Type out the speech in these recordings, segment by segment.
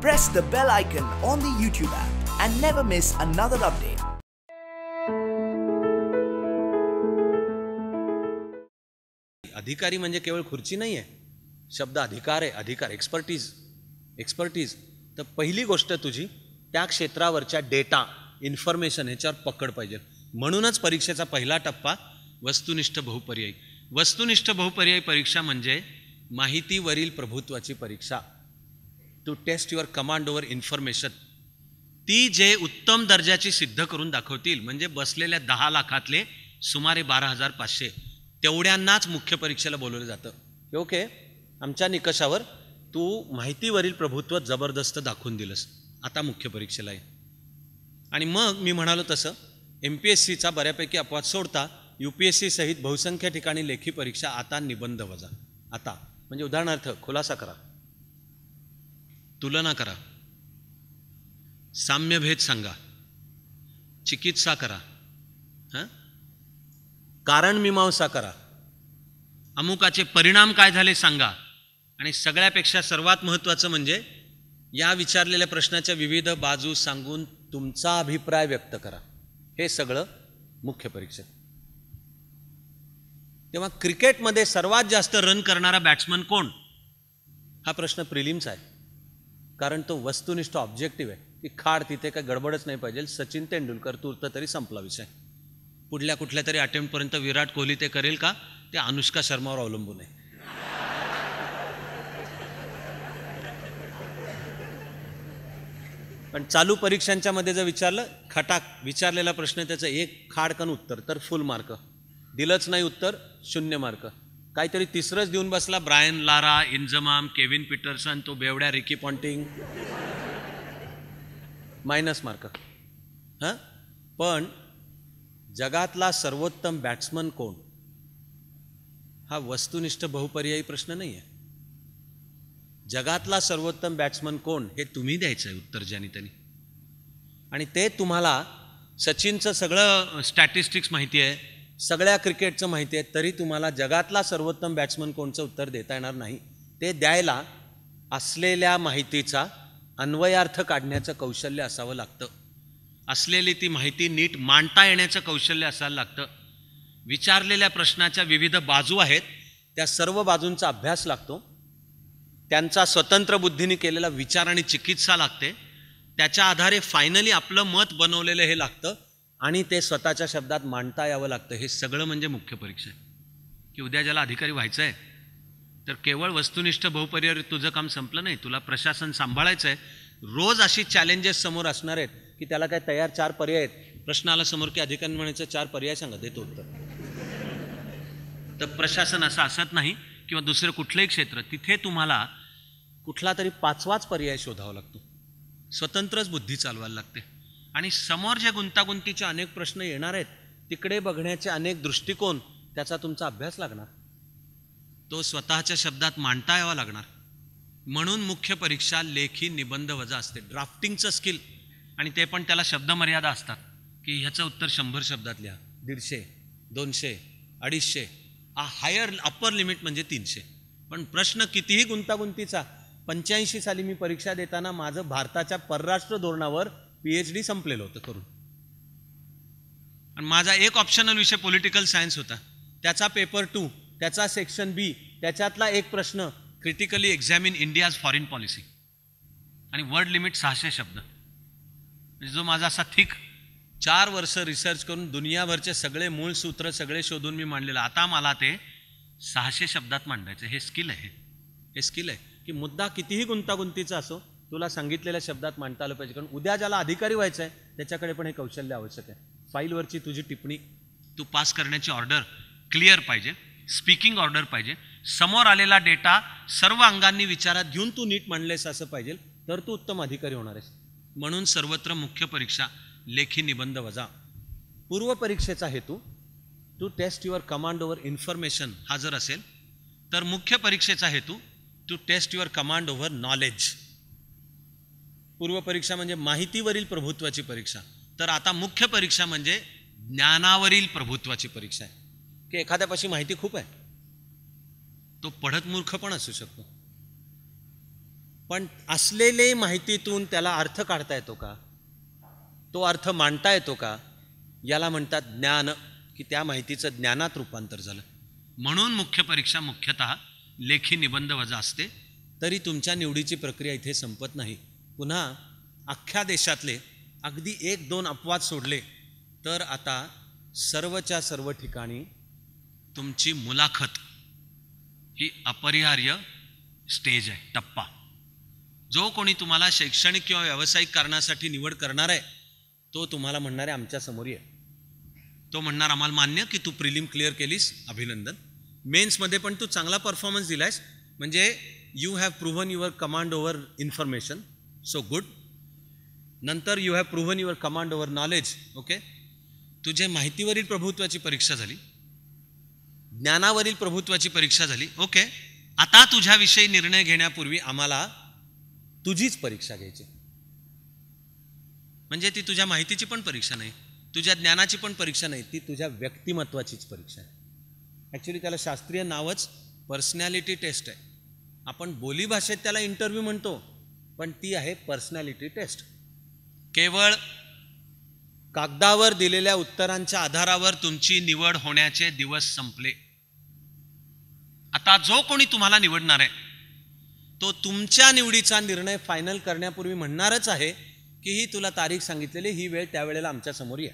press the bell icon on the YouTube app and never miss another update. अधिकारी म्हणजे केवळ खुर्ची नाही आहे, शब्द अधिकार आहे. अधिकार, एक्सपर्टीज. तर पहिली गोष्ट तुझी त्या क्षेत्रावरच्या डेटा, इन्फॉर्मेशन ह्याच्यावर पकड पाहिजे. म्हणूनच परीक्षेचा पहिला टप्पा वस्तुनिष्ठ बहुपर्यायी. वस्तुनिष्ठ बहुपर्यायी परीक्षा म्हणजे माहितीवरील प्रभुत्वाची परीक्षा. To test your command over information. ती जे उत्तम दर्जाची सिद्ध करून दाखवतील, म्हणजे बसलेल्या 10 लाखातले सुमारे 12,500 तेवढ्यांनाच मुख्य परीक्षेला बोलवलं जातं. ओके, आमच्या निकषावर तू माहितीवरील प्रभुत्व जबरदस्त दाखवून दिलंस, आता मुख्य परीक्षेला आहे. आणि मग मी म्हणालो तसं MPSCचा बऱ्यापैकी अपवाद सोडता UPSC सहित बहुसंख्य ठिकाणी लेखी परीक्षा आता निबंध वजा. आता म्हणजे उदाहरणार्थ खुलासा करा, तुलना करा, साम्यभेद सांगा, चिकित्सा करा, कारण मीमांसा करा, अमुकाचे परिणाम काय झाले सांगा, आणि सगळ्यापेक्षा सर्वात महत्त्वाचं म्हणजे या विचारलेल्या प्रश्नाच्या विविध बाजू सांगून तुमचा अभिप्राय व्यक्त करा. हे सगळं मुख्य परीक्षेत. तेव्हा क्रिकेटमध्ये सर्वात जास्त रन करणारा बॅट्समन कोण, हा प्रश्न प्रिलिम्स आहे. कारण तो वस्तुनिष्ठ ऑब्जेक्टिव्ह आहे की खाड तिथे काय गडबडच नाही पाहिजे. सचिन तेंडुलकर तूर्त तरी संपला विषय. पुढल्या कुठल्या तरी अटेम्प्टपर्यंत विराट कोहली ते करेल का, ते अनुष्का शर्मावर अवलंबून आहे. पण चालू परीक्षांच्या मध्ये जर विचारलं, खटाक विचारलेला प्रश्न त्याचं एक खाडकन उत्तर तर फुल मार्क, दिलंच नाही उत्तर 0 मार्क. काहीतरी तिसरंच देऊन बसला, Brian Lara, Inzamam, Kevin Pietersen, तो बेवड्या रिकी पॉन्टिंग, मायनस मार्क. पण जगातला सर्वोत्तम बॅट्समन कोण, हा वस्तुनिष्ठ बहुपर्यायी प्रश्न नाही आहे. जगातला सर्वोत्तम बॅट्समन कोण हे तुम्ही द्यायचं आहे उत्तर ज्यानी त्यांनी. आणि ते तुम्हाला सचिनचं सगळं स्टॅटिस्टिक्स माहिती आहे, सगळ्या क्रिकेटचं माहिती आहे, तरी तुम्हाला जगातला सर्वोत्तम बॅट्समन कोणचं उत्तर देता येणार नाही. ते द्यायला असलेल्या माहितीचा अन्वयार्थ काढण्याचं कौशल्य असावं लागतं. असलेली ती माहिती नीट मांडता येण्याचं कौशल्य असायला लागतं. विचारलेल्या प्रश्नाच्या विविध बाजू आहेत, त्या सर्व बाजूंचा अभ्यास लागतो. त्यांचा स्वतंत्र बुद्धीने केलेला विचार आणि चिकित्सा लागते. त्याच्या आधारे फायनली आपलं मत बनवलेलं हे लागतं आणि ते स्वतःच्या शब्दात मांडता यावं लागतं. हे सगळं म्हणजे मुख्य परीक्षा आहे. की उद्या ज्याला अधिकारी व्हायचं आहे तर केवळ वस्तुनिष्ठ बहुपर्यायी तुझं काम संपलं नाही, तुला प्रशासन सांभाळायचं आहे. रोज अशी चॅलेंजेस समोर असणार आहेत की त्याला काय तयार 4 पर्याय आहेत. प्रश्न आला समोर की अधिकारी म्हणायचं 4 पर्याय सांगा, देतो उत्तर. तर प्रशासन असं असत नाही किंवा दुसरं कुठलंही क्षेत्र, तिथे तुम्हाला कुठला तरी 5वाच पर्याय शोधावा लागतो. स्वतंत्रच बुद्धी चालवायला लागते. आणि समोर जे गुंतागुंतीचे अनेक प्रश्न येणार आहेत तिकडे बघण्याचे अनेक दृष्टिकोन, त्याचा तुमचा अभ्यास लागणार, तो स्वतःच्या शब्दात मांडता यावा लागणार. म्हणून मुख्य परीक्षा लेखी निबंध वजा असते. ड्राफ्टिंगचं स्किल, आणि ते पण त्याला शब्दमर्यादा असतात की ह्याचं उत्तर 100 शब्दात लिहा, 150, 200, 250, हायर अप्पर लिमिट म्हणजे 300. पण प्रश्न कितीही गुंतागुंतीचा. 85 साली मी परीक्षा देताना माझं भारताच्या परराष्ट्र धोरणावर PhD संपलेलं होतं करून, आणि माझा एक ऑप्शनल विषय पॉलिटिकल सायन्स होता. त्याचा पेपर 2, त्याचा सेक्शन B, त्याच्यातला एक प्रश्न critically examine India's foreign policy, आणि वर्ड लिमिट 600 शब्द. म्हणजे जो माझा असा थिक 4 वर्ष रिसर्च करून दुनियाभरचे सगळे मूळ सूत्र सगळे शोधून मी मांडलेलं, आता मला ते 600 शब्दात मांडायचं. हे स्किल आहे. हे स्किल आहे की मुद्दा कितीही गुंतागुंतीचा असो, तुला सांगितलेल्या शब्दात मांडता आलं पाहिजे. कारण उद्या ज्याला अधिकारी व्हायचं आहे त्याच्याकडे पण हे कौशल्य आवश्यक आहे. फाईलवरची तुझी टिप्पणी, तू पास करण्याची ऑर्डर क्लिअर पाहिजे, स्पीकिंग ऑर्डर पाहिजे, समोर आलेला डेटा सर्व अंगांनी विचारात घेऊन तू नीट मांडलेस असं पाहिजे, तर तू उत्तम अधिकारी होणार आहेस. म्हणून सर्वत्र मुख्य परीक्षा लेखी निबंध वजा. पूर्व परीक्षेचा हेतू to test your command over information हा जर असेल, तर मुख्य परीक्षेचा हेतू to test your command over knowledge. पूर्व परीक्षा म्हणजे माहितीवरील प्रभुत्वाची परीक्षा, तर आता मुख्य परीक्षा म्हणजे ज्ञानावरील प्रभुत्वाची परीक्षा आहे. की एखाद्यापाशी माहिती खूप आहे, तो पढत मूर्ख पण असू शकतो, पण असलेले माहितीतून त्याला अर्थ काढता येतो का, तो अर्थ मांडता येतो का, याला म्हणतात ज्ञान, की त्या माहितीचं ज्ञानात रूपांतर झालं. म्हणून मुख्य परीक्षा मुख्यतः लेखी निबंध वजा असते. तरी तुमच्या निवडीची प्रक्रिया इथे संपत नाही. पुन्हा अख्ख्या देशातले अगदी 1-2 अपवाद सोडले तर आता सर्वच्या सर्व ठिकाणी तुमची मुलाखत ही अपरिहार्य स्टेज आहे, टप्पा. जो कोणी तुम्हाला शैक्षणिक किंवा व्यावसायिक कारणासाठी निवड करणार आहे तो तुम्हाला म्हणणार आहे आमच्या समोर ये. तो म्हणणार आम्हाला मान्य की तू प्रिलिम क्लिअर केलीस, अभिनंदन. मेन्समध्ये पण तू चांगला परफॉर्मन्स दिलायस, म्हणजे you have proven your command over information, so good. नंतर you have proven your command over knowledge. Okay, तुझे माहितीवरील प्रभुत्वाची परीक्षा झाली, ज्ञानावरील प्रभुत्वाची परीक्षा झाली. ओके, आता तुझ्याविषयी निर्णय घेण्यापूर्वी आम्हाला तुझीच परीक्षा घ्यायची. म्हणजे ती तुझ्या माहितीची पण परीक्षा नाही, तुझ्या ज्ञानाची पण परीक्षा नाही, ती तुझ्या व्यक्तिमत्वाचीच परीक्षा आहे. ॲक्च्युली त्याला शास्त्रीय नावच पर्सनॅलिटी टेस्ट आहे. आपण बोलीभाषेत त्याला इंटरव्ह्यू म्हणतो, पण ती आहे पर्सनॅलिटी टेस्ट. केवळ कागदावर दिलेल्या उत्तरांच्या आधारावर तुमची निवड होण्याचे दिवस संपले. आता जो कोणी तुम्हाला निवडणार आहे तो तुमच्या निवडीचा निर्णय फायनल करण्यापूर्वी म्हणणारच आहे की ही तुला तारीख सांगितलेली, ही वेळ त्यावेळेला आमच्या समोर आहे.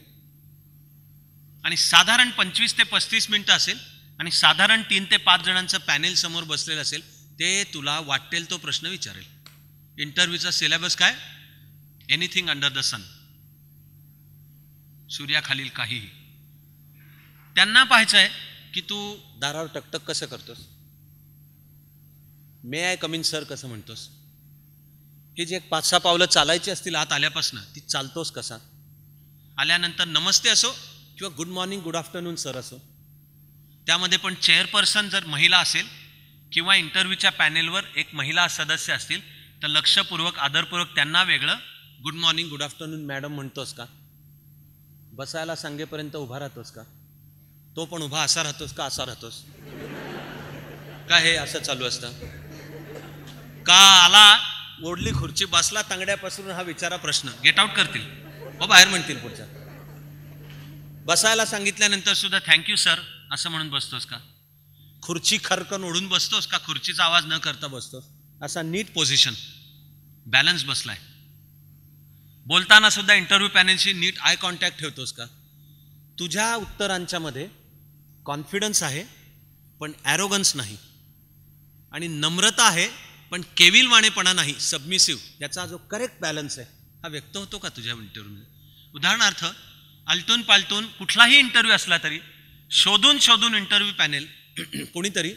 आणि साधारण 25 ते 35 मिनिटं असेल आणि साधारण 3 ते 5 जणांचं पॅनेल समोर बसलेलं असेल. ते तुला वाटेल तो प्रश्न विचारेल. इंटरव्ह्यूचा सिलेबस काय? एनिथिंग अंडर द सन, सूर्याखालील काहीही. त्यांना पाहायचं आहे की तू दारावर टकटक कसं करतोस, मे आय कम इन सर कसं म्हणतोस, ही जी एक 5-6 पावलं चालायची असतील आत आल्यापासून, ती चालतोस कसा, आल्यानंतर नमस्ते असो किंवा good morning good afternoon sir असो. त्यामध्ये पण चेअरपर्सन जर महिला असेल किंवा इंटरव्ह्यूच्या पॅनेलवर एक महिला सदस्य असतील तर लक्षपूर्वक आदरपूर्वक त्यांना वेगळं good morning good afternoon madam म्हणतोस का, बसायला सांगेपर्यंत उभा राहतोस का, तो पण उभा असा राहतोस का असा राहतोस का, हे असं चालू असतं का, आला ओढली खुर्ची बसला तांगड्यापासून, हा विचारा प्रश्न गेट आउट करतील हो, बाहेर म्हणतील पुढच्या. बसायला सांगितल्यानंतर सुद्धा थँक्यू सर असं म्हणून बसतोस का, खुर्ची खरकन ओढून बसतोस का, खुर्चीचा आवाज न करता बसतोस, असा नीट पोझिशन बॅलन्स बसलाय. बोलताना सुद्धा इंटरव्ह्यू पॅनेलशी नीट आय कॉन्टॅक्ट ठेवतोस का, तुझ्या उत्तरांच्या मध्ये कॉन्फिडन्स आहे पण ॲरोगन्स नाही, आणि नम्रता आहे पण केविलवाणेपणा नाही, सबमिसिव्ह, याचा जो करेक्ट बॅलन्स आहे हा व्यक्त होतो का तुझ्या इंटरव्ह्यूमध्ये. उदाहरणार्थ आलटून पालटून कुठलाही इंटरव्ह्यू असला तरी शोधून शोधून इंटरव्ह्यू पॅनेल कोणीतरी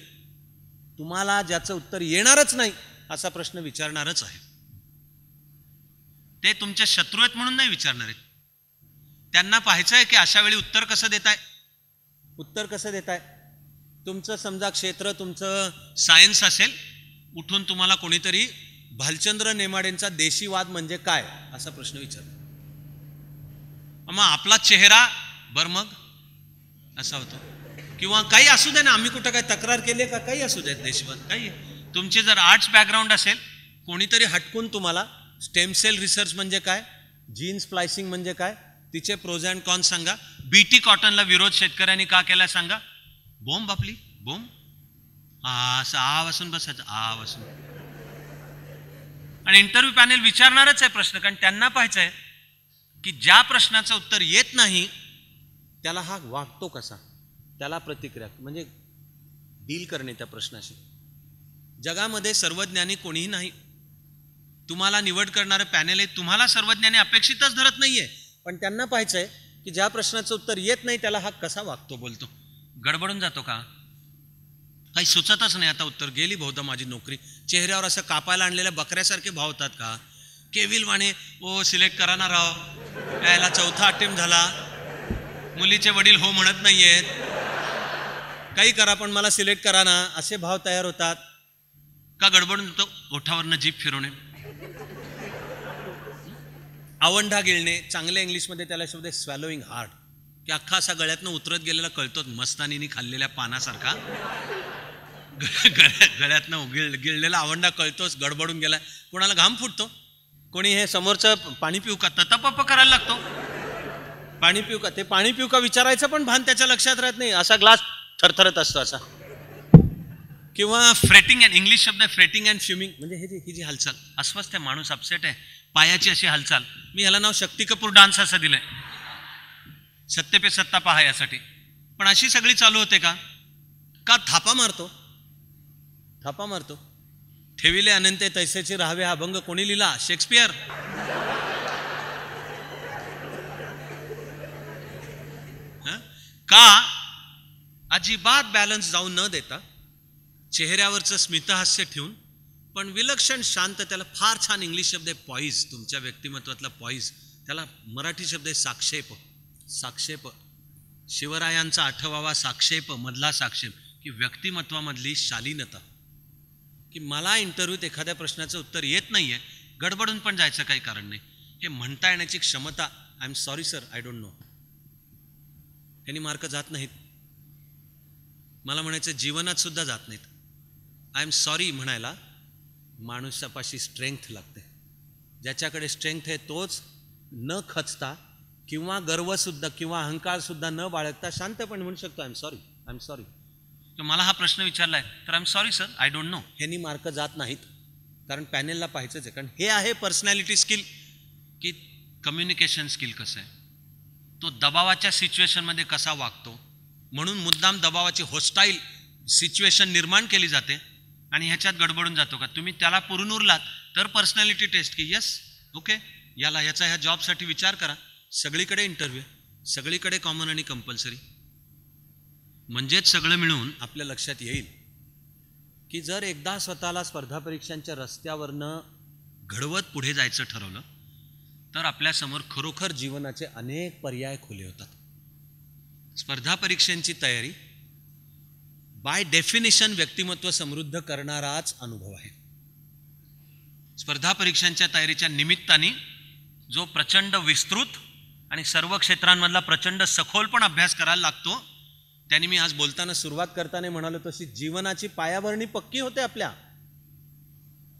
तुम्हाला ज्याचं उत्तर येणारच नाही असा प्रश्न विचारणारच आहे. ते तुमचे शत्रू आहेत म्हणून नाही विचारणार आहेत. त्यांना पाहायचं आहे की अशा वेळी उत्तर कसं देताय. उत्तर कसं देताय, तुमचं समजा क्षेत्र तुमचं सायन्स असेल, उठून तुम्हाला कोणीतरी भालचंद्र नेमाडेंचा देशीवाद म्हणजे काय असा प्रश्न विचारतो, मग आपला चेहरा बर मग असा होतो. किंवा काही असू दे ना, आम्ही कुठं काय तक्रार केली का, काही असू देत देशवाद काही. तुमची जर आर्ट्स बॅकग्राऊंड असेल, कोणीतरी हटकून तुम्हाला स्टेम सेल रिसर्च म्हणजे काय, जीन स्प्लायसिंग म्हणजे काय, तिचे प्रोज अँड कॉन्स सांगा, बीटी कॉटनला विरोध शेतकऱ्यांनी का केला सांगा, बोंब आपली बोंब, असं आ वासून बसायचं, आ वासून. आणि इंटरव्ह्यू पॅनेल विचारणारच आहे प्रश्न, कारण त्यांना पाहायचं आहे की ज्या प्रश्नाचं उत्तर येत नाही त्याला हा वागतो कसा, त्याला प्रतिक्रिया म्हणजे डील करणे त्या प्रश्नाशी. जगामध्ये सर्वज्ञानी कोणीही नाही. तुम्हाला निवड करणारं पॅनेल आहे, तुम्हाला सर्वज्ञानी अपेक्षितच धरत नाहीये, पण त्यांना पाहायचं आहे की ज्या प्रश्नाचं उत्तर येत नाही त्याला हा कसा वागतो, बोलतो. गडबडून जातो का, काही सुचतच नाही, आता उत्तर गेली बहुधा माझी नोकरी, चेहऱ्यावर असं कापायला आणलेल्या बकऱ्यासारखे भाव होतात का, केविलवाणे ओ सिलेक्ट करा ना राव, यायला 4था अटेम्प्ट झाला, मुलीचे वडील हो म्हणत नाहीयेत, काही करा पण मला सिलेक्ट करा ना, असे भाव तयार होतात का. गडबडून जातो, ओठावरनं जीभ फिरवणे, आवंढा गिळणे, चांगल्या इंग्लिशमध्ये त्याला शब्द आहे स्वॅलोईंग हार्ड, की अख्खा असा गळ्यातनं उतरत गेलेला कळतो मस्तानीने खाल्लेल्या पानासारखा. गळ्यातनं गिळलेला आवंडा कळतोच, गडबडून गेला. कोणाला घाम फुटतो, कोणी हे समोरचं पाणी पिऊ का ततपप करायला लागतो. पाणी पिऊ का, ते पाणी पिऊ का विचारायचं पण भान त्याच्या लक्षात राहत नाही, असा ग्लास थरथरत असतो असा. किंवा फ्रेटिंग अँड, इंग्लिश शब्द आहे फ्रेटिंग अँड फ्युमिंग, म्हणजे ही जी हालचाल, अस्वस्थ आहे माणूस, अपसेट आहे, पायाची अशी हालचाल. मी ह्याला नाव शक्ती कपूर डान्स असं दिलंय, सत्य पे सत्ता पहा यासाठी. पण अशी सगळी चालू होते का थापा मारतो, थापा मारतो. ठेविले अनंते तैसेची राहावे हा अभंग कोणी लिहिला? शेक्सपियर. का अजिबात बॅलन्स जाऊन न देता चेहऱ्यावरचं स्मितहास्य ठेवून पण विलक्षण शांत, त्याला फार छान इंग्लिश शब्द आहे पॉईज, तुमच्या व्यक्तिमत्वातला पॉईज, त्याला मराठी शब्द आहे साक्षेप. साक्षेप, शिवरायांचा 8वावा साक्षेप मधला साक्षेप, की व्यक्तिमत्वामधली शालीनता. की मला इंटरव्ह्यूत एखाद्या प्रश्नाचं उत्तर येत नाहीये, गडबडून पण जायचं काही कारण नाही, हे म्हणता येण्याची क्षमता. I am sorry sir, I don't know. यांनी मार्क जात नाहीत. मला म्हणायचं जीवनात सुद्धा जात नाहीत. आय एम सॉरी म्हणायला माणसापाशी स्ट्रेंथ लागते. ज्याच्याकडे स्ट्रेंथ आहे तोच न खचता किंवा गर्वसुद्धा किंवा अहंकारसुद्धा न बाळगता शांतपणे म्हणू शकतो I am sorry, I am sorry. तर मला हा प्रश्न विचारला आहे तर I am sorry sir, I don't know. ह्यांनी मार्क जात नाहीत, कारण पॅनेलला पाहायचंच आहे. कारण हे आहे पर्सनॅलिटी स्किल, की कम्युनिकेशन स्किल कसं आहे, तो दबावाच्या सिच्युएशनमध्ये कसा वागतो. म्हणून मुद्दाम दबावाची होस्टाईल सिच्युएशन निर्माण केली जाते आणि ह्याच्यात गडबडून जातो का. तुम्ही त्याला पुरून उरलात तर पर्सनॅलिटी टेस्ट, की यस ओके याचा ह्या जॉबसाठी विचार करा. सगळीकडे इंटरव्ह्यू, सगळीकडे कॉमन आणि कंपल्सरी. म्हणजेच सगळं मिळून आपल्या लक्षात येईल की जर एकदा स्वतःला स्पर्धा परीक्षांच्या रस्त्यावरनं घडवत पुढे जायचं ठरवलं तर आपल्यासमोर खरोखर जीवनाचे अनेक पर्याय खुले होतात. स्पर्धा परीक्षांची तयारी बाय डेफिनेशन व्यक्तिमत्व समृद्ध करणाराच अनुभव आहे. स्पर्धा परीक्षांच्या तयारीच्या निमित्ताने जो प्रचंड विस्तृत आणि सर्व क्षेत्रांमधला प्रचंड सखोल पण अभ्यास करायला लागतो, त्याने मी आज बोलताना सुरुवात करताना म्हणालो तशी जीवनाची पायाभरणी पक्की होते आपल्या.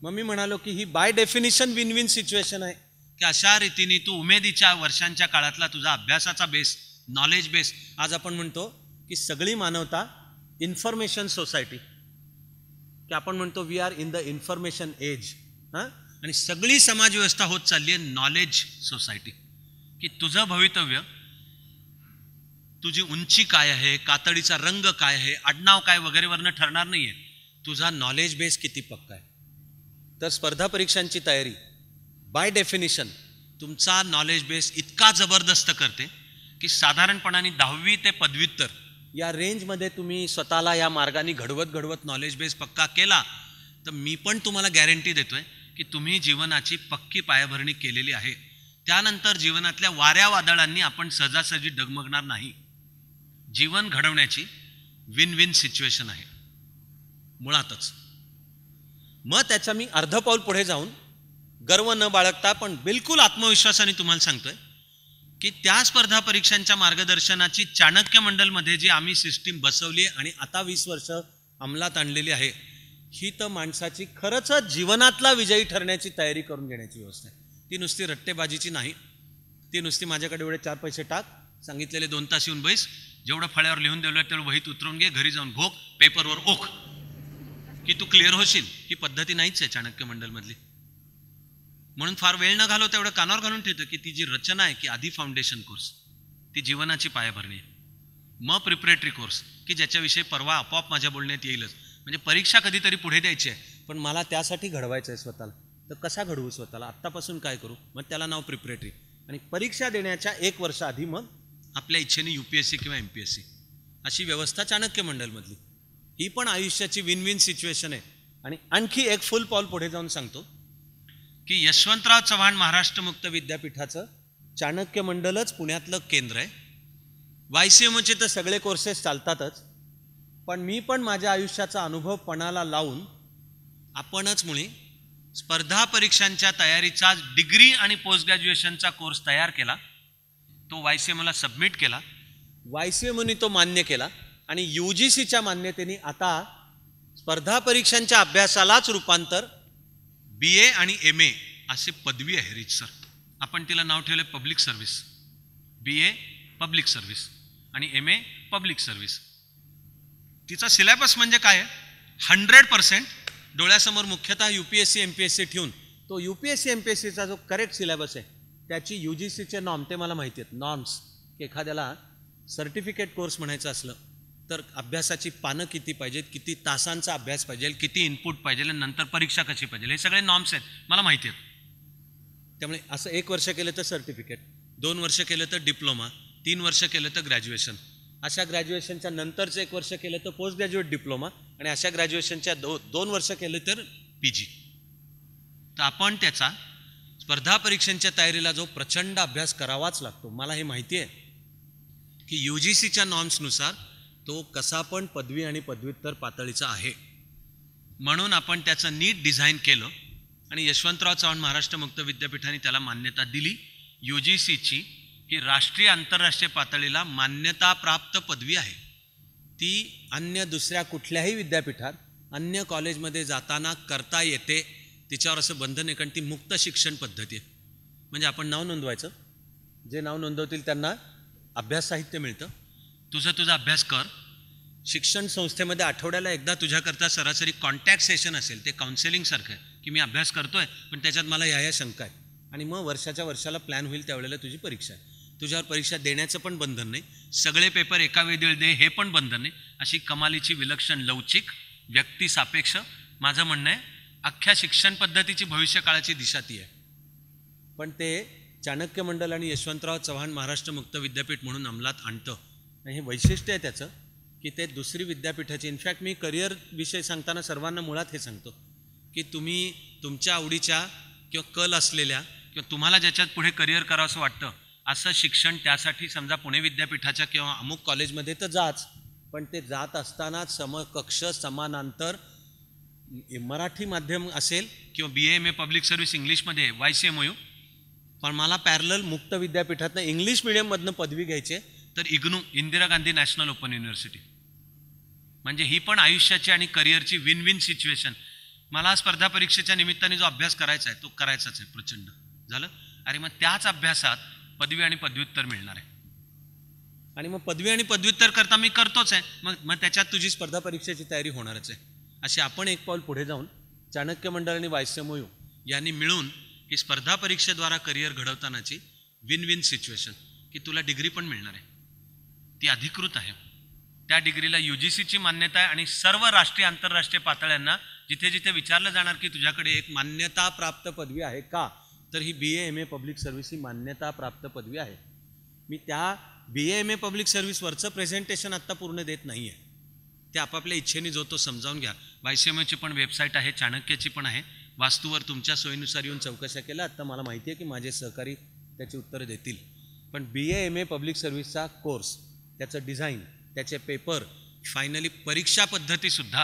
मग मी म्हणालो की ही by definition win win situation आहे, की अशा रीतीने तू उमेदीच्या वर्षांच्या काळातला तुझा अभ्यासाचा बेस, नॉलेज बेस, आज आपण म्हणतो की सगळी मानवता इन्फॉर्मेशन सोसायटी, की आपण म्हणतो we are in the information age. आणि सगळी समाजव्यवस्था होत चालली आहे नॉलेज सोसायटी, की तुझं भवितव्य, तुझी उंची काय आहे, कातडीचा रंग काय आहे, आडनाव काय वगैरे वरनं ठरणार नाहीये, तुझा नॉलेज बेस किती पक्का आहे. तर स्पर्धा परीक्षांची तयारी बाय डेफिनेशन तुमचा नॉलेज बेस इतका जबरदस्त करते की साधारणपणाने 10वी ते पदव्युत्तर या रेंजमध्ये तुम्ही स्वतःला या मार्गाने घडवत नॉलेज बेस पक्का केला तर मी पण तुम्हाला गॅरंटी देतोय की तुम्ही जीवनाची पक्की पायाभरणी केलेली आहे. त्यानंतर जीवनातल्या वाऱ्या वादळांनी आपण सहजासहजी डगमगणार नाही. जीवन घडवण्याची विन विन सिच्युएशन आहे मुळातच. मग त्याचा मी अर्ध पाऊल पुढे जाऊन गर्व न बाळगता पण बिलकुल आत्मविश्वासाने तुम्हाला सांगतोय की त्या स्पर्धा परीक्षांच्या मार्गदर्शनाची चाणक्य मंडलमध्ये जी आम्ही सिस्टीम बसवली आणि आता 20 वर्ष अंमलात आणलेली आहे, ही तर माणसाची खरंच जीवनातला विजयी ठरण्याची तयारी करून घेण्याची व्यवस्था आहे. ती नुसती रट्टेबाजीची नाही, ती नुसती माझ्याकडे एवढे 4 पैसे टाक, सांगितलेले 2 तास येऊन बैस, जेवढं फळ्यावर लिहून दिलं तेवढं वहीत उतरवून घे, घरी जाऊन घोक, पेपरवर ओक, की तू क्लिअर होशील. ही पद्धती नाहीच आहे चाणक्य मंडलमधली. म्हणून फार वेळ न घालव तेवढं कानावर घालून ठेवतं की ती जी रचना आहे की आधी फाउंडेशन कोर्स, ती जीवनाची पायाभरणी आहे, मग प्रिपरेटरी कोर्स की ज्याच्याविषयी परवा आपोआप माझ्या बोलण्यात येईलच. म्हणजे परीक्षा कधीतरी पुढे द्यायची आहे पण मला त्यासाठी घडवायचं आहे स्वतःला. तर कसा घडवू स्वतःला, आत्तापासून काय करू, मग त्याला नाव प्रिपरेटरी. आणि परीक्षा देण्याच्या 1 वर्ष आधी मग आपल्या इच्छेने UPSC किंवा MPSC अशी व्यवस्था चाणक्य मंडलमधली. ही पण आयुष्याची विन विन सिच्युएशन आहे. आणि आणखी एक फुल पाऊल पुढे जाऊन सांगतो की यशवंतराव चव्हाण महाराष्ट्र मुक्त विद्यापीठाचं चाणक्य मंडलच पुण्यातलं केंद्र आहे. YCMचे तर सगळे कोर्सेस चालतातच, पण मी पण माझ्या आयुष्याचा अनुभव पणाला लावून आपणच मुळी स्पर्धा परीक्षांच्या तयारीचा डिग्री आणि पोस्ट ग्रॅज्युएशनचा कोर्स तयार केला. तो YCMला सबमिट केला, YCMने तो मान्य केला आणि UGCच्या मान्यतेने आता स्पर्धा परीक्षांच्या अभ्यासालाच रूपांतर BA आणि MA असे पदवी आहे रीतसर. आपण तिला नाव ठेवले public service. BA public service आणि MA पब्लिक सर्व्हिस. तिचा सिलेबस म्हणजे काय आहे? 100% डोळ्यासमोर मुख्यतः UPSC MPSC ठेवून तो UPSC MPSCचा जो करेक्ट सिलेबस आहे त्याची UGCचे नॉर्म ते मला माहिती आहेत. नॉर्म्स की एखाद्याला सर्टिफिकेट कोर्स म्हणायचं असलं तर अभ्यासाची पानं किती पाहिजेत, किती तासांचा अभ्यास पाहिजे, किती इनपुट पाहिजे, नंतर परीक्षा कशी पाहिजे, हे सगळे नॉर्म्स आहेत मला माहिती आहेत. त्यामुळे असं 1 वर्ष केलं तर सर्टिफिकेट, 2 वर्ष केलं तर डिप्लोमा, 3 वर्ष केलं तर ग्रॅज्युएशन, अशा ग्रॅज्युएशनच्या नंतरचं 1 वर्ष केलं तर पोस्ट ग्रॅज्युएट डिप्लोमा आणि अशा ग्रॅज्युएशनच्या 2 वर्ष केलं तर PG. तर आपण त्याचा स्पर्धा परीक्षांच्या तयारीला जो प्रचंड अभ्यास करावाच लागतो. मला हे माहिती आहे की UGCच्या नॉर्म्सनुसार तो कसा पण पदवी आणि पदव्युत्तर पातळीचा आहे. म्हणून आपण त्याचं नीट डिझाईन केलं आणि यशवंतराव चव्हाण महाराष्ट्र मुक्त विद्यापीठाने त्याला मान्यता दिली. UGCची ही राष्ट्रीय आंतरराष्ट्रीय पातळीला मान्यताप्राप्त पदवी आहे. ती अन्य दुसऱ्या कुठल्याही विद्यापीठात अन्य कॉलेजमध्ये जाताना करता येते. तिच्यावर असं बंधन आहे कारण ती मुक्त शिक्षण पद्धती आहे. म्हणजे आपण नाव नोंदवायचं, जे नाव नोंदवतील त्यांना अभ्यास साहित्य मिळतं. तुझा अभ्यास कर. शिक्षण संस्थेमध्ये आठवड्याला एकदा तुझ्याकरता सरासरी कॉन्टॅक्ट सेशन असेल, ते काउन्सिलिंगसारखं आहे की मी अभ्यास करतोय पण त्याच्यात मला ह्या शंका आहेत आणि मग वर्षाच्या वर्षाला प्लॅन होईल त्यावेळेला तुझी परीक्षा आहे. तुझ्यावर परीक्षा देण्याचं पण बंधन नाही, सगळे पेपर एका वेळी दे हे पण बंधन नाही. अशी कमालीची विलक्षण लवचिक व्यक्तिसापेक्ष माझं म्हणणं आहे अख्ख्या शिक्षण पद्धतीची भविष्यकाळाची दिशा ती आहे. पण ते चाणक्य मंडल आणि यशवंतराव चव्हाण महाराष्ट्र मुक्त विद्यापीठ म्हणून अंमलात आणतं. हे वैशिष्ट्य आहे त्याचं की ते दुसरी विद्यापीठाची. इनफॅक्ट मी करिअर विषय सांगताना सर्वांना मुळात हे सांगतो की तुम्ही तुमच्या आवडीच्या किंवा कल असलेल्या किंवा तुम्हाला ज्याच्यात पुढे करिअर करावं असं वाटतं असं शिक्षण त्यासाठी समजा पुणे विद्यापीठाच्या किंवा अमुक कॉलेजमध्ये तर जाच, पण ते जात असताना समकक्ष समानांतर मराठी माध्यम असेल किंवा BA MA पब्लिक सर्व्हिस इंग्लिशमध्ये YCMOU, पण मला पॅरलल मुक्त विद्यापीठातनं इंग्लिश मिडियममधनं पदवी घ्यायची तर IGNOU Indira Gandhi national open university. म्हणजे ही पण आयुष्याची आणि करिअरची विन विन सिच्युएशन. मला स्पर्धा परीक्षेच्या निमित्ताने जो अभ्यास करायचा आहे तो करायचाच आहे प्रचंड. झालं अरे मग त्याच अभ्यासात पदवी आणि पदव्युत्तर मिळणार आहे आणि मग पदवी आणि पदव्युत्तर करता मी करतोच आहे, मग त्याच्यात तुझी स्पर्धा परीक्षेची तयारी होणारच आहे. अशी आपण एक पाऊल पुढे जाऊन चाणक्य मंडळ आणि YCMOU यांनी मिळून ही स्पर्धा परीक्षेद्वारा करिअर घडवतानाची विन विन सिच्युएशन की तुला डिग्री पण मिळणार आहे, ती अधिकृत आहे. त्या डिग्रीला UGCची मान्यता आहे आणि सर्व राष्ट्रीय आंतरराष्ट्रीय पातळ्यांना जिथे जिथे विचारलं जाणार की तुझ्याकडे एक मान्यताप्राप्त पदवी आहे का, तर ही BA MA पब्लिक सर्व्हिस ही मान्यताप्राप्त पदवी आहे. मी त्या BA MA पब्लिक सर्व्हिसवरचं प्रेझेंटेशन आत्ता पूर्ण देत नाही आहे. ते आपापल्या इच्छेने जो तो समजावून घ्या. YCMOची पण वेबसाईट आहे, चाणक्याची पण आहे. वास्तूवर तुमच्या सोयीनुसार येऊन चौकशा केल्या. आत्ता मला माहिती आहे की माझे सहकारी त्याची उत्तरं देतील. पण BA MA पब्लिक सर्व्हिसचा कोर्स, त्याचं डिझाईन, त्याचे पेपर, फायनली परीक्षा पद्धतीसुद्धा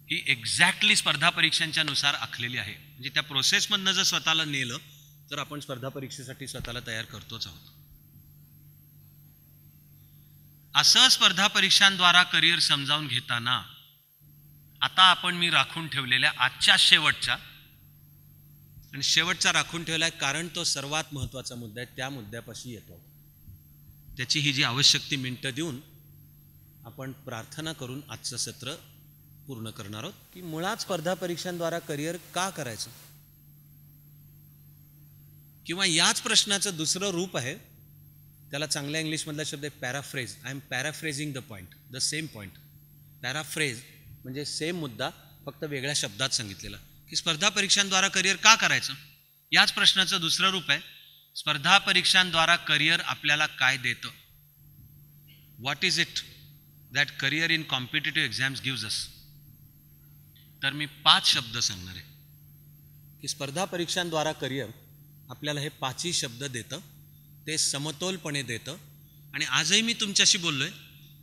ही एक्झॅक्टली स्पर्धा परीक्षांच्या नुसार आखलेली आहे. म्हणजे त्या प्रोसेसमधनं जर स्वतःला नेलं तर आपण स्पर्धा परीक्षेसाठी स्वतःला तयार करतोच आहोत. असं स्पर्धा परीक्षांद्वारा करिअर समजावून घेताना आता आपण मी राखून ठेवलेल्या आजच्या शेवटचा राखून ठेवलाय कारण तो सर्वात महत्त्वाचा मुद्दा आहे. त्या मुद्द्यापाशी येतो. त्याची ही जी आवश्यक ती मिनटं देऊन आपण प्रार्थना करून आजचं सत्र पूर्ण करणार आहोत की मुळात स्पर्धा परीक्षांद्वारा करिअर का करायचं, किंवा याच प्रश्नाचं दुसरं रूप आहे. त्याला चांगल्या इंग्लिशमधला शब्द आहे paraphrase. I am paraphrasing the point, the same point. Paraphrase म्हणजे सेम मुद्दा फक्त वेगळ्या शब्दात सांगितलेला की स्पर्धा परीक्षांद्वारा करिअर का करायचं. याच प्रश्नाचं दुसरं रूप आहे स्पर्धा परीक्षांद्वारा करिअर आपल्याला काय देतं. What is it that career in competitive exams gives us. तर मी 5 शब्द सांगणार आहे की स्पर्धा परीक्षांद्वारा करिअर आपल्याला हे 5ही शब्द देतं. ते समतोलपणे देतं. आणि आजही मी तुमच्याशी बोललोय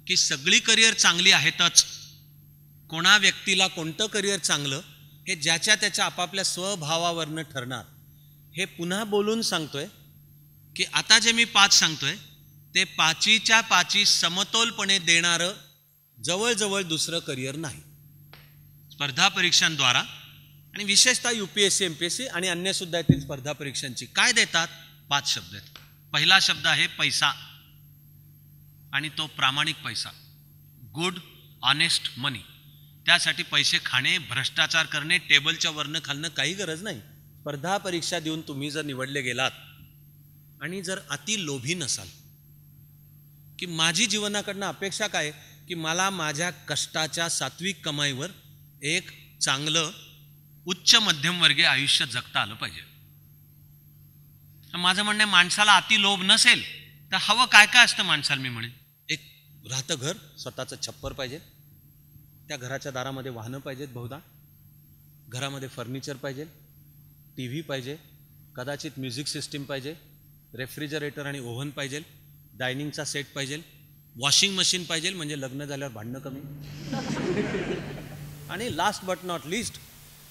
की सगळी करिअर चांगली आहेतच. कोणा व्यक्तीला कोणतं करिअर चांगलं हे ज्याच्या त्याच्या आपापल्या स्वभावावरनं ठरणार. हे पुन्हा बोलून सांगतोय की आता जे मी 5 सांगतोय ते 5च्या 5 समतोलपणे देणारं जवळजवळ दुसरं करिअर नाही. स्पर्धा परीक्षांद्वारा आणि विशेषतः UPSC MPSC आणि अन्य सुद्धा येथील स्पर्धा परीक्षांची काय देतात? 5 शब्द आहेत. पहिला शब्द आहे पैसा, आणि तो प्रामाणिक पैसा, गुड ऑनेस्ट मनी. त्यासाठी पैसे खाणे, भ्रष्टाचार करणे, टेबलच्या वरनं खाल्लं काही गरज नाही. स्पर्धा परीक्षा देऊन तुम्ही जर निवडले गेलात आणि जर अति लोभी नसाल, की माझी जीवनाकडनं अपेक्षा काय की मला माझ्या कष्टाच्या सात्विक कमाईवर एक चांगलं उच्च मध्यमवर्गीय आयुष्य जगता आलं पाहिजे. माझं म्हणणे, माणसाला अति लोभ नसेल तर हवं काय काय असतं माणसाला? मी म्हणेन, एक राहतं घर, स्वतःचं छप्पर पाहिजे, त्या घराच्या दारामध्ये वाहनं पाहिजेत, बहुधा घरामध्ये फर्निचर पाहिजे, TV पाहिजे, कदाचित म्युझिक सिस्टीम पाहिजे, रेफ्रिजरेटर आणि ओव्हन पाहिजे, डायनिंगचा सेट पाहिजे, वॉशिंग मशीन पाहिजे, म्हणजे लग्न झाल्यावर भांडणं कमी, आणि लास्ट बट नॉट लिस्ट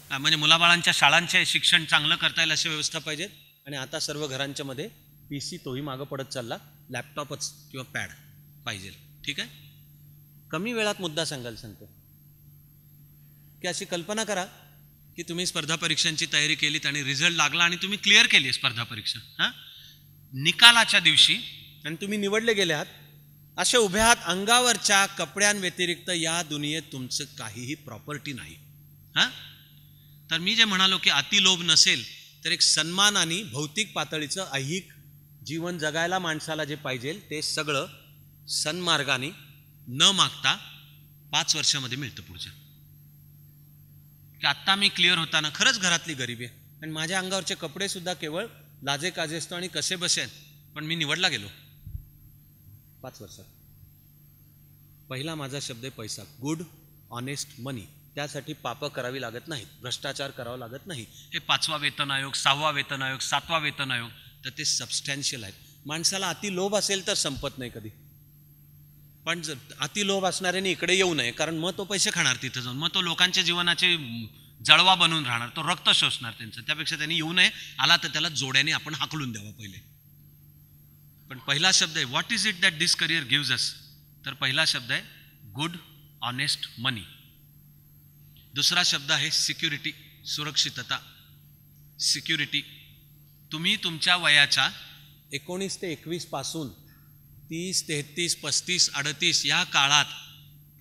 म्हणजे मुलाबाळांच्या शाळांचे शिक्षण चांगलं करता येईल अशी व्यवस्था पाहिजे. आणि आता सर्व घरांच्या मध्ये PC तोही मागं पडत चालला, लॅपटॉपच किंवा पॅड पाहिजे. ठीक आहे, कमी वेळात मुद्दा सांगायला सांगतो की अशी कल्पना करा की तुम्ही स्पर्धा परीक्षांची तयारी केलीत आणि रिझल्ट लागला आणि तुम्ही क्लिअर केली स्पर्धा परीक्षा. निकालाच्या दिवशी आणि तुम्ही निवडले गेले आहात, असे उभे आहात, अंगावरच्या कपड्यांव्यतिरिक्त या दुनियेत तुमचं काहीही प्रॉपर्टी नाही. तर मी जे म्हणालो की अतिलोभ नसेल तर एक सन्मान आणि भौतिक पातळीचं ऐहिक जीवन जगायला माणसाला जे पाहिजे ते सगळं सन्मार्गाने न मागता 5 वर्षामध्ये मिळतं पुढच्या. की आत्ता मी क्लिअर होताना खरंच घरातली गरिबी आहे आणि माझ्या अंगावरचे कपडे सुद्धा केवळ लाजे काजे असतो आणि कसे बसे आहेत, पण मी निवडला गेलो 5 वर्षात. पहिला माझा शब्द आहे पैसा, गुड ऑनेस्ट मनी. त्यासाठी पापं करावी लागत नाहीत, भ्रष्टाचार करावा लागत नाही. हे 5वा वेतन आयोग, 6वा वेतन आयोग, 7वा वेतन आयोग, तर ते सबस्टॅन्शियल आहेत. माणसाला अति लोभ असेल तर संपत नाही कधी, पण अति लोभ असणाऱ्याने इकडे येऊ नये, कारण मग तो पैसे खाणार तिथं जाऊन, मग तो लोकांच्या जीवनाचे जळवा बनून राहणार, तो रक्त शोषणार त्यांचं. त्यापेक्षा त्यांनी येऊ नये, आला तर त्याला जोड्याने आपण हाकलून द्यावा पहिले. पण पहिला शब्द आहे what is it that this career gives us, तर पहिला शब्द आहे गुड ऑनेस्ट मनी. दुसरा शब्द आहे सिक्युरिटी, सुरक्षितता. सिक्युरिटी, तुम्ही तुमच्या वयाच्या 19 ते 21 पासून 30, 33, 35, 38 या काळात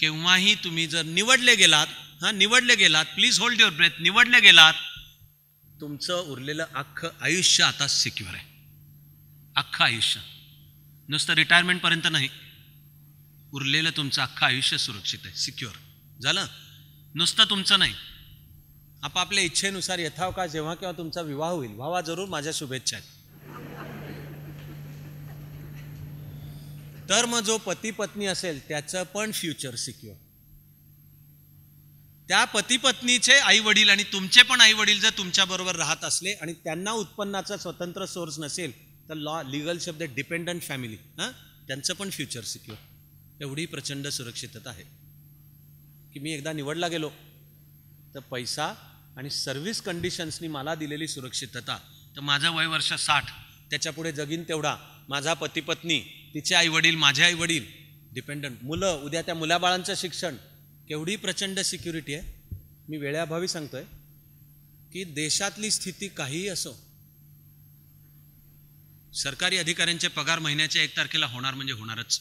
केव्हाही तुम्ही जर निवडले गेलात, प्लीज होल्ड युअर ब्रेथ, निवडले गेलात, तुमचं उरलेलं अख्खं आयुष्य आता सिक्युअर आहे. अख्खं आयुष्य, नुसतं रिटायरमेंटपर्यंत नाही, उरलेलं तुमचं अख्खं आयुष्य सुरक्षित आहे, सिक्युअर झालं. नुसतं तुमचं नाही, आपापल्या इच्छेनुसार यथावकाश जेव्हा केव्हा तुमचा विवाह होईल, व्हावा जरूर, माझ्या शुभेच्छा आहेत. तर मग जो पती पत्नी असेल त्याचं पण फ्युचर सिक्युअर. त्या पती पत्नीचे आई वडील आणि तुमचे पण आई वडील जर तुमच्याबरोबर राहत असले आणि त्यांना उत्पन्नाचा स्वतंत्र सोर्स नसेल तर लिगल शब्द डिपेंडंट फॅमिली, त्यांचं पण फ्युचर सिक्युअर. एवढी प्रचंड सुरक्षितता आहे की मी एकदा निवडला गेलो तर पैसा आणि सर्व्हिस कंडिशन्सनी मला दिलेली सुरक्षितता, तर माझं वय वर्ष 60, त्याच्या पुढे जगीन तेवढा, माझा पती पत्नी, तिचे आई वडील, माझे आई वडील, डिपेंडंट मुलं, उद्या त्या मुलाबाळांचं शिक्षण, केवढी प्रचंड सिक्युरिटी आहे. मी वेळेअभावी सांगतोय की देशातली स्थिती काहीही असो, सरकारी अधिकाऱ्यांचे पगार महिन्याच्या 1 तारखेला होणार म्हणजे होणारच,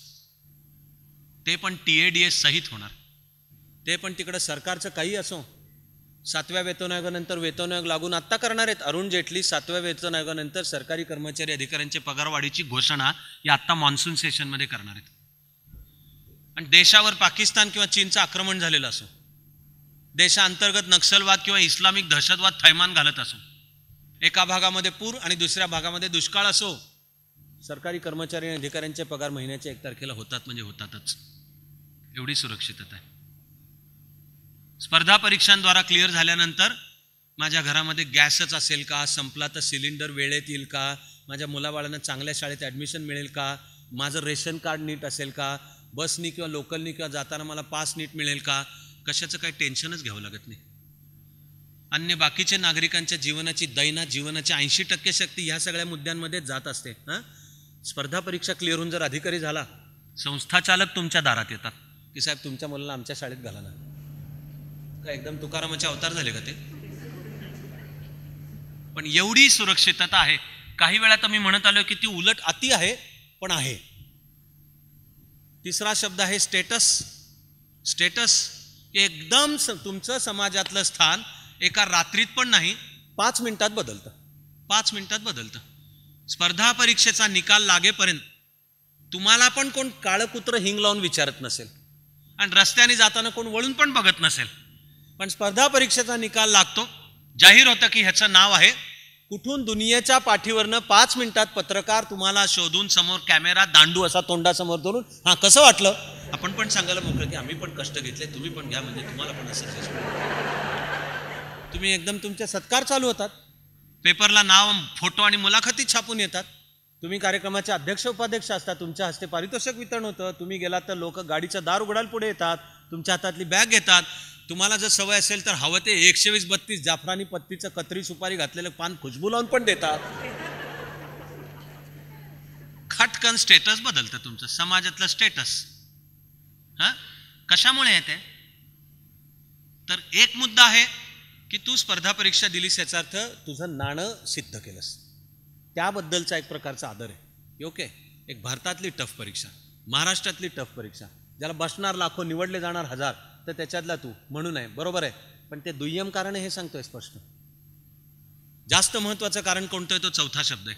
ते पण TADS सहित होणार. ते पण तिकडं सरकारचं काही असो, 7व्या वेतन आयोगानंतर वेतन आयोग लागून आत्ता करणार आहेत. अरुण जेटली 7व्या वेतन आयोगानंतर सरकारी कर्मचारी अधिकाऱ्यांचे पगारवाढीची घोषणा या आत्ता मान्सून सेशनमध्ये करणार आहेत. आणि देशावर पाकिस्तान किंवा चीनचं आक्रमण झालेलं असो, देशांतर्गत नक्षलवाद किंवा इस्लामिक दहशतवाद थैमान घालत असो, एका भागामध्ये पूर आणि दुसऱ्या भागामध्ये दुष्काळ असो, सरकारी कर्मचारी आणि अधिकाऱ्यांचे पगार महिन्याच्या 1 तारखेला होतात म्हणजे होतातच. एवढी सुरक्षितता आहे. स्पर्धा परीक्षांद्वारा क्लिअर झाल्यानंतर माझ्या घरामध्ये गॅसच असेल का, संपला तर सिलेंडर वेळेत येईल का, माझ्या मुलाबाळांना चांगल्या शाळेत ॲडमिशन मिळेल का, माझं रेशन कार्ड नीट असेल का, बसनी किंवा लोकलनी किंवा जाताना मला पास नीट मिळेल का, कशाचं काही टेन्शनच घ्यावं लागत नाही. अन्य बाकीच्या नागरिकांच्या जीवनाची जीवनाची 80% शक्ती ह्या सगळ्या मुद्द्यांमध्ये जात असते. स्पर्धा परीक्षा क्लिअर होऊन जर अधिकारी झाला, संस्थाचालक तुमच्या दारात येतात की साहेब तुमच्या मुलाला आमच्या शाळेत घाला ना, काय एकदम तुकारामाचे अवतार झाले का ते? पण एवढी सुरक्षितता आहे. काही वेळा तर मी म्हणत आलो की ती उलट अति आहे, पण आहे. तिसरा शब्द आहे स्टेटस. स्टेटस एकदम तुमचं समाजातलं स्थान एका रात्रीत पण नाही, 5 मिनिटात बदलतं. 5 मिनिटात बदलतं. स्पर्धा परीक्षेचा निकाल लागेपर्यंत तुम्हाला पण कोण काळं कुत्रं हिंग लावून विचारत नसेल आणि रस्त्याने जाताना कोण वळून पण बघत नसेल. पण स्पर्धा परीक्षेचा निकाल लागतो, जाहीर होतं की ह्याचं नाव आहे. कुठून दुनियेच्या पाठीवरनं 5 मिनिटात पत्रकार तुम्हाला शोधून समोर कॅमेरा दांडू असा तोंडासमोर धरून, हां कसं वाटलं, आपण पण सांगायला मोकळं की आम्ही पण कष्ट घेतले, तुम्ही पण घ्या, म्हणजे तुम्हाला पण असंच. तुम्ही एकदम तुमचे सत्कार चालू होतात, पेपरला नाव, फोटो आणि मुलाखती छापून येतात. तुम्ही कार्यक्रमाचे अध्यक्ष उपाध्यक्ष असतात, तुमच्या हस्ते पारितोषिक वितरण होतं. तुम्ही गेलात तर लोक गाडीचं दार उघडायला पुढे येतात, तुमच्या हातातली बॅग घेतात. तुम्हाला जर सवय असेल तर हवं ते 120-32 जाफरानी पत्तीचं कतरी सुपारी घातलेलं पान खुशबू लावून पण देतात. खटकन स्टेटस बदलतं तुमचं, समाजातलं स्टेटस. कशामुळे येते? तर एक मुद्दा आहे की तू स्पर्धा परीक्षा दिलीस, याचा अर्थ तुझं नाणं सिद्ध केलंस, त्याबद्दलचा एक प्रकारचा आदर आहे. ओके, एक भारतातली टफ परीक्षा, महाराष्ट्रातली टफ परीक्षा, ज्याला बसणार लाखो, निवडले जाणार 1000, तर त्याच्यातला तू म्हणून आहे, बरोबर आहे. पण ते दुय्यम कारण हे सांगतोय स्पष्ट. जास्त महत्वाचं कारण कोणतं आहे? तो चौथा शब्द आहे.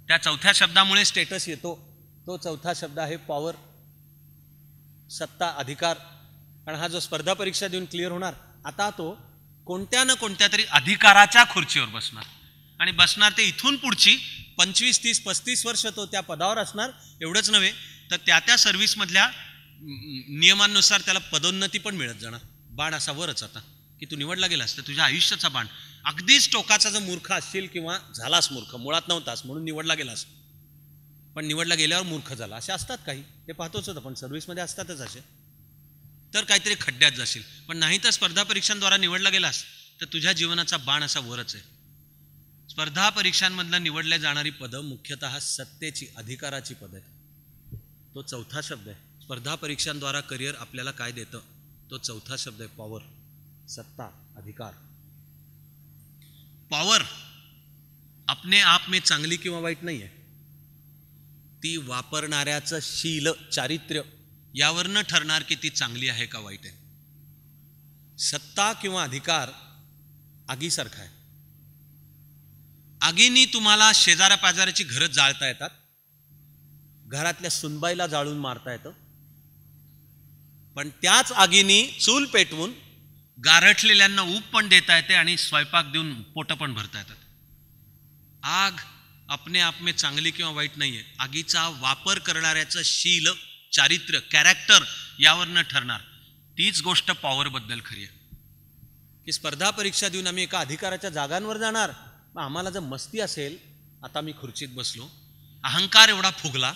त्या चौथ्या शब्दामुळे स्टेटस येतो. तो चौथा शब्द आहे पॉवर, सत्ता, अधिकार. आणि हा जो स्पर्धा परीक्षा देऊन क्लिअर होणार, आता तो कोणत्या ना कोणत्या तरी अधिकाराच्या खुर्चीवर बसणार. आणि बसणार ते इथून पुढची 25, 30, 35 वर्ष तो त्या पदावर असणार. एवढंच नव्हे तर त्या सर्व्हिसमधल्या नियमांनुसार त्याला पदोन्नती पण मिळत जाणार. बाण असा वरच आता की तू निवडला गेलास तर तुझ्या आयुष्याचा बाण. अगदीच टोकाचा जर मूर्ख असशील किंवा झालास मूर्ख, मुळात नव्हतास म्हणून निवडला गेलास, पण निवडला गेल्यावर मूर्ख झाला, असे असतात काही, ते पाहतोच होतं, पण सर्व्हिसमध्ये असतातच असे. तर काहीतरी खड्ड्यात जाशील. पण नाही तर स्पर्धा परीक्षांद्वारा निवडला गेलास तर तुझ्या जीवनाचा बाण असा वरच आहे. स्पर्धा परीक्षांमधलं निवडल्या जाणारी पदं मुख्यतः सत्तेची, अधिकाराची पदं आहेत. तो चौथा शब्द आहे. स्पर्धा परीक्षांद्वारा करिअर आपल्याला काय देतं? तो चौथा शब्द आहे पॉवर, सत्ता, अधिकार. पॉवर अपने आप में चांगली किंवा वाईट नाही आहे, ती वापरणाऱ्याचं शील, चारित्र्य यावरनं ठरणार की ती चांगली आहे का वाईट आहे. सत्ता किंवा अधिकार आगीसारखा आहे. आगीनी तुम्हाला शेजाऱ्या पाजाऱ्याची घरं जाळता येतात, घरातल्या सुनबाईला जाळून मारता येतं, पण त्याच आगीनी चूल पेटवून गारठलेल्यांना ऊब पण देता येते आणि स्वयंपाक देऊन पोटं पण भरता येतात. आग अपने आप में चांगली किंवा वाईट नाहीये, आगीचा वापर करणाऱ्याचं शील, चारित्र्य, कॅरेक्टर यावरनं ठरणार. तीच गोष्ट पॉवरबद्दल खरी आहे की स्पर्धा परीक्षा देऊन आम्ही एका अधिकाराच्या जागांवर जाणार. आम्हाला जर मस्ती असेल, आता मी खुर्चीत बसलो, अहंकार एवढा फुगला,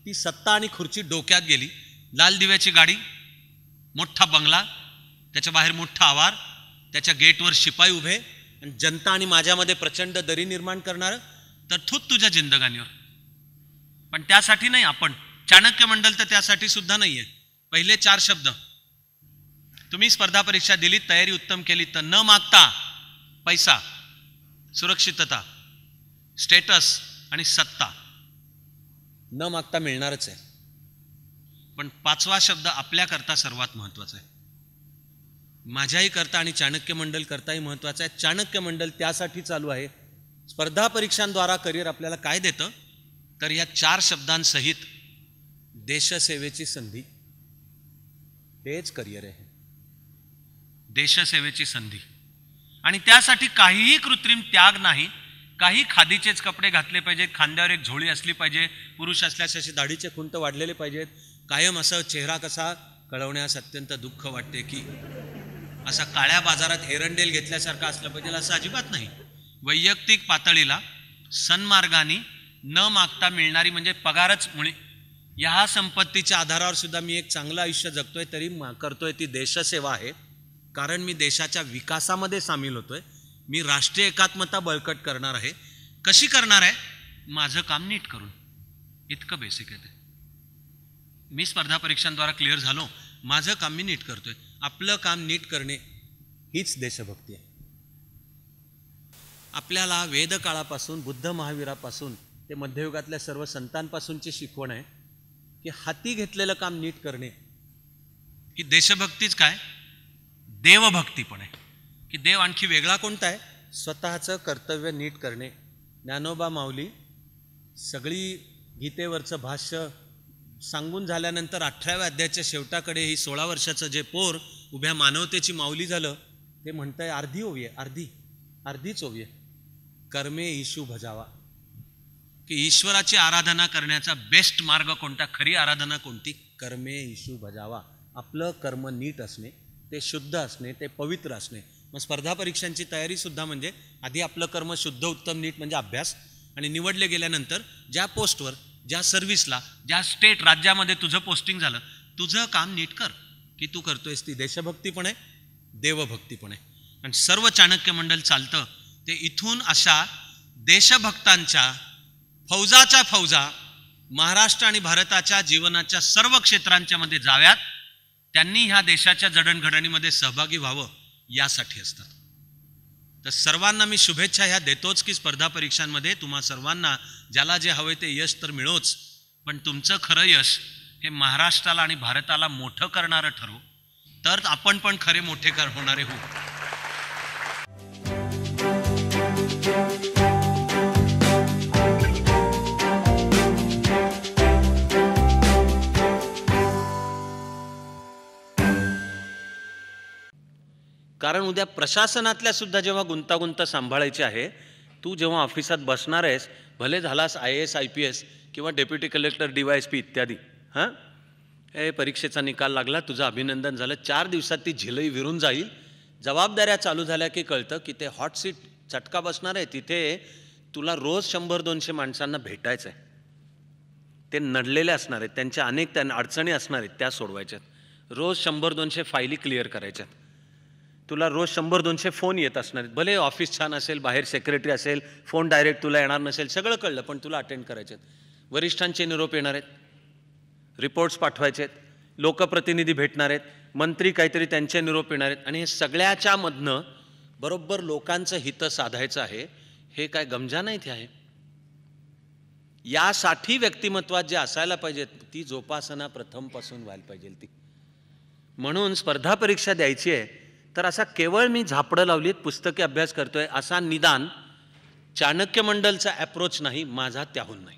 ती सत्ता आणि खुर्ची डोक्यात गेली, लाल दिव्याची गाडी, मोठा बंगला, त्याच्या बाहेर मोठा आवार, त्याच्या गेटवर शिपाई उभे, आणि जनता आणि माझ्यामध्ये प्रचंड दरी निर्माण करणार, तर थूत तुझ्या जिंदगानीवर. पण त्यासाठी नाही आपण, चाणक्य मंडल तर त्यासाठी सुद्धा नाहीये. पहिले 4 शब्द, तुम्ही स्पर्धा परीक्षा दिली, तयारी उत्तम केली तर न मागता पैसा, सुरक्षितता, स्टेटस आणि सत्ता न मागता मिळणारच आहे. पण 5वा शब्द आपल्याकरता सर्वात महत्वाचा आहे, माझ्याही करता आणि चाणक्य मंडल करताही महत्वाचा आहे. चाणक्य मंडल त्यासाठी चालू आहे. स्पर्धा परीक्षांद्वारा करिअर आपल्याला काय देतं? तर या 4 शब्दांसहित देशसेवेची संधी, हेच करिअर आहे, देशसेवेची संधी. आणि त्यासाठी काहीही कृत्रिम त्याग नाही. काही खादीचेच कपडे घातले पाहिजेत, खांद्यावर एक झोळी असली पाहिजे, पुरुष असल्यास असे दाढीचे खुंट वाढलेले पाहिजेत, कायम असं चेहरा कसा कळवण्यास अत्यंत दुःख वाटते की असा काळ्या बाजारात एरंडेल घेतल्यासारखं असलं पाहिजे, असं अजिबात नाही. वैयक्तिक पातळीला सन्मार्गाने न मागता मिळणारी, म्हणजे पगारच मुळे, या संपत्तीच्या आधारावर सुद्धा मी एक चांगलं आयुष्य जगतोय, तरी करतोय ती देशसेवा आहे. कारण मी देशाच्या विकासामध्ये सामील होतोय, मी राष्ट्रीय एकात्मता बळकट करणार आहे. कशी करणार आहे? माझं काम नीट करून. इतकं बेसिक आहे ते. मी स्पर्धा परीक्षांद्वारा क्लिअर झालो, माझं काम मी नीट करतोय. आपलं काम नीट करणे हीच देशभक्ती आहे. आपल्याला वेदकाळापासून बुद्ध महावीरापासून ते मध्ययुगातल्या सर्व संतांपासूनची शिकवण आहे की हाती घेतलेलं काम नीट करणे ही देशभक्तीच काय, देवभक्ती पण आहे. की देव आणखी वेगळा कोणता आहे, स्वतःचं कर्तव्य नीट करणे. ज्ञानोबा माऊली सगळी गीतेवरचं भाष्य सांगून झाल्यानंतर 18व्या अध्यायाच्या शेवटाकडे ही 16 वर्षाचं जे पोर उभ्या मानवतेची माऊली झालं ते म्हणतंय अर्धी ओवी आहे, अर्धीच ओवी आहे, कर्मे ईशू भजावा. की ईश्वराची आराधना करण्याचा बेस्ट मार्ग कोणता, खरी आराधना कोणती, कर्मे ईशू भजावा. आपलं कर्म नीट असणे, ते शुद्ध असणे, ते पवित्र असणे. मग स्पर्धा परीक्षांची तयारी सुद्धा म्हणजे आधी आपलं कर्म शुद्ध उत्तम नीट म्हणजे अभ्यास, आणि निवडले गेल्यानंतर ज्या पोस्टवर, ज्या सर्व्हिसला, ज्या स्टेट राज्यामध्ये तुझं पोस्टिंग झालं, तुझं काम नीट कर. की तू करतोयस ती देशभक्ती पण आहे, देवभक्ती पण आहे. आणि सर्व चाणक्य मंडळ चालतं ते इथून अशा देशभक्तांच्या फौजाच्या फौजा महाराष्ट्र आणि भारताच्या जीवनाच्या सर्व क्षेत्रांच्या मध्ये जाव्यात, त्यांनी ह्या देशाच्या जडणघडणीमध्ये सहभागी व्हावं यासाठी असतात. तर सर्वांना मी शुभेच्छा ह्या देतोच की स्पर्धा परीक्षांमध्ये तुम्हा सर्वांना ज्याला जे हवे ते यश तर मिळोच, पण तुमचं खरं यश हे महाराष्ट्राला आणि भारताला मोठं करणारं ठरो, तर आपण पण खरे मोठे होणारे होऊ. कारण उद्या प्रशासनातल्या सुद्धा जेव्हा गुंतागुंत सांभाळायची आहे, तू जेव्हा ऑफिसात बसणार आहेस, भले झालास IAS IPS किंवा डेप्युटी कलेक्टर DYSP इत्यादी, हां, हे परीक्षेचा निकाल लागला, तुझं अभिनंदन झालं, 4 दिवसात ती झिलई विरून जाईल. जबाबदाऱ्या चालू झाल्या की कळतं की ते हॉट सीट चटका बसणार आहे, तिथे तुला रोज 100-200 माणसांना भेटायचं आहे. ते नडलेले असणार आहेत, त्यांच्या अनेक अडचणी असणार आहेत, त्या सोडवायच्यात. रोज 100-200 फायली क्लिअर करायच्यात. तुला रोज 100-200 फोन येत असणार आहेत. भले ऑफिस छान असेल, बाहेर सेक्रेटरी असेल, फोन डायरेक्ट तुला येणार नसेल, सगळं कळलं, पण तुला अटेंड करायचे आहेत. वरिष्ठांचे निरोप येणार आहेत, रिपोर्ट्स पाठवायचे आहेत, लोकप्रतिनिधी भेटणार आहेत, मंत्री काहीतरी त्यांचे निरोप येणार आहेत, आणि हे सगळ्याच्या मधनं बरोबर लोकांचं हित साधायचं आहे. हे काय गमजा नाही ते आहे. यासाठी व्यक्तिमत्वात जे असायला पाहिजे ती जोपासना प्रथमपासून व्हायला पाहिजे ती. म्हणून स्पर्धा परीक्षा द्यायची आहे तर असा केवळ मी झापडं लावलीत पुस्तकी अभ्यास करतोय असा निदान चाणक्य मंडलचा अप्रोच नाही, माझा त्याहून नाही.